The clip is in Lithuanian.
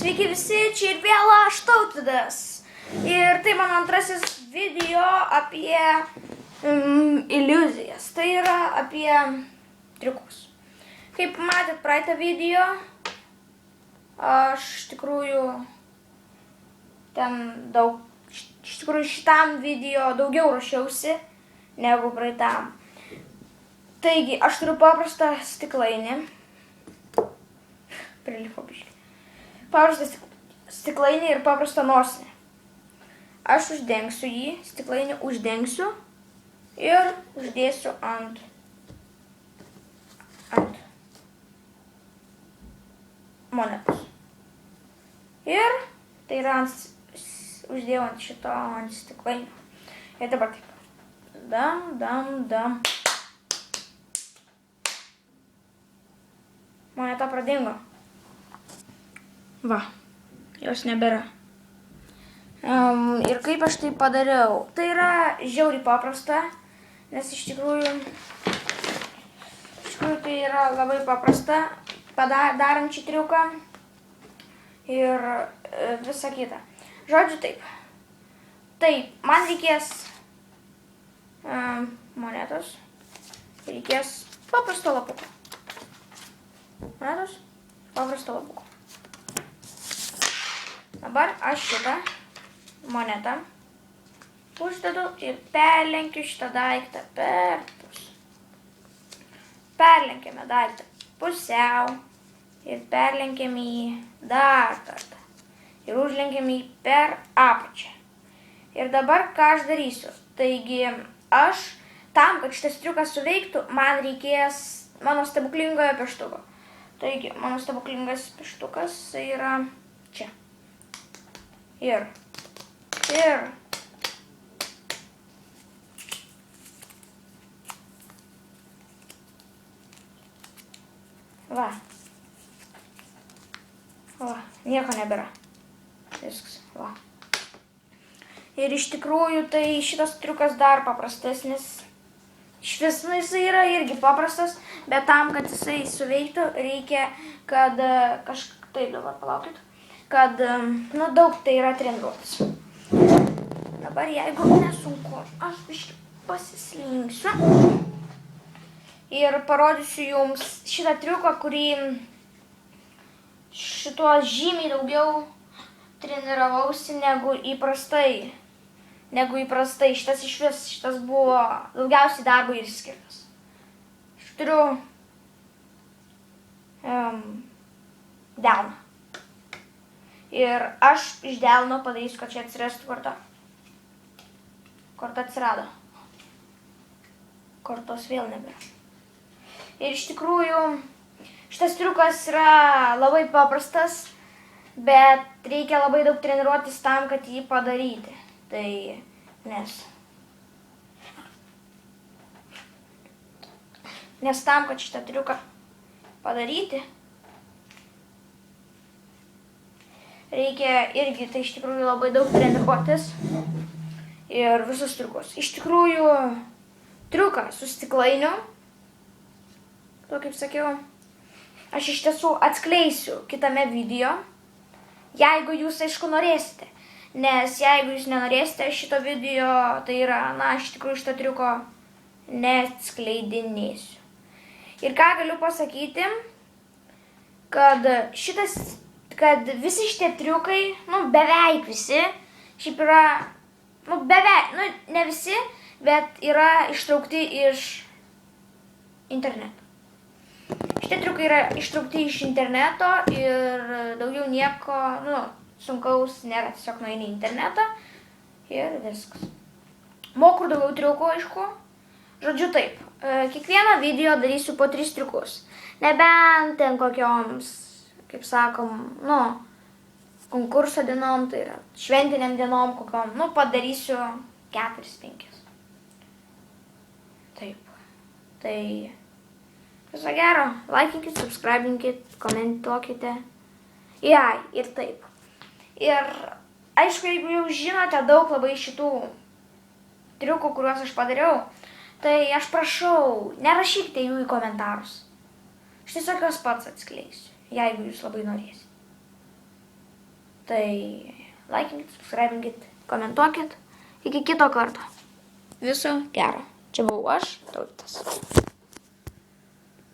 Sveiki visi, čia ir vėl aš Tautvydas. Ir tai mano antrasis video apie iliuzijas. Tai yra apie triukus. Kaip matėt praeitą video, aš iš tikrųjų šitam video daugiau ruošiausi negu praeitam. Taigi, aš turiu paprastą stiklainį. Prilipo biškį. Paprastą stiklainį ir paprastą nosinę. Aš uždengsiu jį, stiklainį uždengsiu ir uždėsiu ant monetos. Ir tai yra uždėjau ant šito, ant stiklainio. Ir dabar taip. Dam. Moneta pradingo. Va, jos nebėra. Ir kaip aš tai padariau? Tai yra žiauriai paprasta, nes iš tikrųjų tai yra labai paprasta, darant šį triuką ir visa kita. Žodžiu taip. Taip, man reikės monetos, reikės paprasto lapuko. Monetos, paprasto lapuko. Dabar aš šitą monetą uždedu ir perlenkiu šitą daiktą per pusę. Perlenkiame daiktą pusiau ir perlenkiame jį dar kartą. Ir užlenkiame jį per apačią. Ir dabar ką aš darysiu? Taigi tam, kad šitas triukas suveiktų, man reikės mano stebuklingojo pieštuko. Taigi, mano stebuklingas pieštukas yra čia. Ir va, nieko nebėra. Viskas, va. Ir iš tikrųjų tai šitas triukas dar paprastesnis. Švis jisai yra irgi paprastas, bet tam, kad jisai suveiktų, reikia, kad taip dabar palaukit. Kad, daug tai yra treniruotis. Dabar, jeigu nesunku, aš biškį pasislinksiu ir parodysiu jums šitą triuką, kurį šituo žymiai daugiau treniravausi negu įprastai. Šitas buvo daugiausiai darbui ir skirtas. Aš turiu delną. Ir aš iš delno padarysiu, kad čia atsirastų korta. Korta atsirado. Kortos vėl nebėra. Ir iš tikrųjų, šitas triukas yra labai paprastas, bet reikia labai daug treniruotis tam, kad jį padaryti. Tai nes tam, kad šitą triuką padaryti, reikia irgi tai iš tikrųjų labai daug treniruotis ir visus triukus. Iš tikrųjų, triuką su stiklainiu, kaip sakiau, aš iš tiesų atskleisiu kitame video, jeigu jūs, aišku, norėsite. Nes jeigu jūs nenorėsite šito video, tai yra, aš iš tikrųjų šito triuko neatskleidinėsiu. Ir ką galiu pasakyti, kad visi šitie triukai, beveik visi, šiaip yra, ne visi, bet yra ištraukti iš interneto. Šitie triukai yra ištraukti iš interneto ir daugiau nieko, sunkaus nėra, tiesiog nueini į internetą ir viskas. Moku daugiau triukų, aišku. Žodžiu taip, kiekvieną video darysiu po 3 triukus. Nebent ten kokioms, kaip sakom, konkurso dienom, tai yra šventiniam dienom kokiom, padarysiu 4-5. Taip. Tai viso gero, laikinkit, subscribinkit, komentuokite. Ir taip. Ir aišku, jeigu jau žinote daug labai šitų triukų, kuriuos aš padariau, tai aš prašau, nerašykite jų į komentarus. Aš tiesiog juos pats atskleisiu, jeigu jūs labai norėsite. Tai laikinkit, subscribinkit, komentuokit. Iki kito karto. Viso gero. Čia buvau aš, Tautvydas.